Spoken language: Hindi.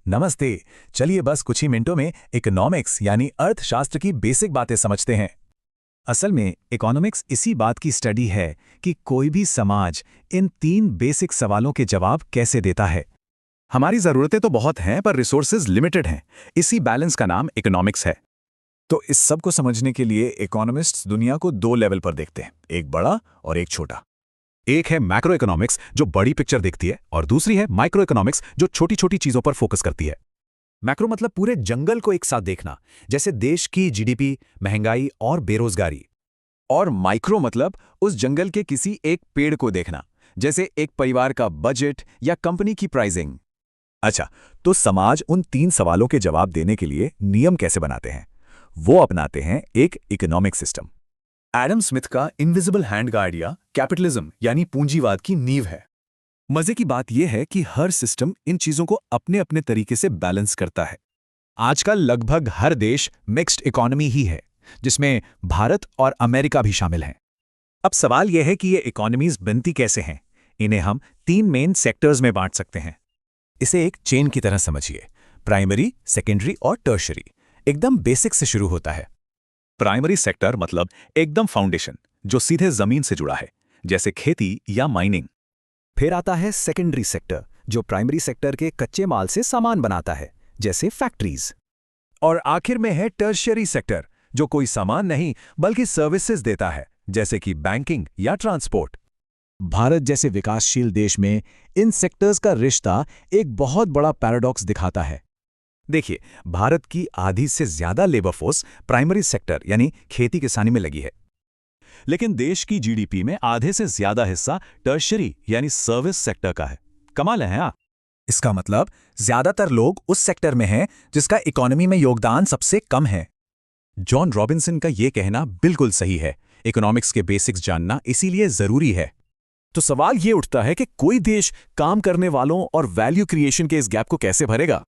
नमस्ते। चलिए बस कुछ ही मिनटों में इकोनॉमिक्स यानी अर्थशास्त्र की बेसिक बातें समझते हैं। असल में इकोनॉमिक्स इसी बात की स्टडी है कि कोई भी समाज इन 3 बेसिक सवालों के जवाब कैसे देता है। हमारी ज़रूरतें तो बहुत हैं पर रिसोर्सेज लिमिटेड हैं। इसी बैलेंस का नाम इकोनॉमिक्स है। तो इस सब को समझने के लिए इकोनॉमिस्ट्स दुनिया को 2 लेवल पर देखते हैं, एक बड़ा और एक छोटा। एक है मैक्रो इकोनॉमिक्स जो बड़ी पिक्चर देखती है और दूसरी है माइक्रो इकोनॉमिक्स जो छोटी छोटी चीज़ों पर फोकस करती है। मैक्रो मतलब पूरे जंगल को एक साथ देखना, जैसे देश की जीडीपी, महंगाई और बेरोजगारी। और माइक्रो मतलब उस जंगल के किसी एक पेड़ को देखना, जैसे एक परिवार का बजट या कंपनी की प्राइसिंग। अच्छा, तो समाज उन 3 सवालों के जवाब देने के लिए नियम कैसे बनाते हैं? वो अपनाते हैं एक इकोनॉमिक सिस्टम। एडम स्मिथ का इनविजिबल हैंड का आइडिया कैपिटलिज्म यानी पूंजीवाद की नींव है। मजे की बात यह है कि हर सिस्टम इन चीज़ों को अपने अपने तरीके से बैलेंस करता है। आजकल लगभग हर देश मिक्स्ड इकोनॉमी ही है, जिसमें भारत और अमेरिका भी शामिल हैं। अब सवाल यह है कि ये इकोनॉमीज बनती कैसे हैं? इन्हें हम 3 मेन सेक्टर्स में बांट सकते हैं। इसे एक चेन की तरह समझिए, प्राइमरी, सेकेंडरी और टर्शरी। एकदम बेसिक से शुरू होता है। प्राइमरी सेक्टर मतलब एकदम फाउंडेशन जो सीधे जमीन से जुड़ा है, जैसे खेती या माइनिंग। फिर आता है सेकेंडरी सेक्टर जो प्राइमरी सेक्टर के कच्चे माल से सामान बनाता है, जैसे फैक्ट्रीज। और आखिर में है टर्शियरी सेक्टर जो कोई सामान नहीं बल्कि सर्विसेज देता है, जैसे कि बैंकिंग या ट्रांसपोर्ट। भारत जैसे विकासशील देश में इन सेक्टर्स का रिश्ता एक बहुत बड़ा पैराडॉक्स दिखाता है। देखिए, भारत की आधी से ज्यादा लेबर फोर्स प्राइमरी सेक्टर यानी खेती किसानी में लगी है। लेकिन देश की जीडीपी में आधे से ज्यादा हिस्सा टर्शियरी यानी सर्विस सेक्टर का है। कमाल है हाँ? इसका मतलब ज्यादातर लोग उस सेक्टर में हैं जिसका इकोनॉमी में योगदान सबसे कम है। जॉन रॉबिन्सन का यह कहना बिल्कुल सही है। इकोनॉमिक्स के बेसिक्स जानना इसीलिए जरूरी है। तो सवाल ये उठता है कि कोई देश काम करने वालों और वैल्यू क्रिएशन के इस गैप को कैसे भरेगा?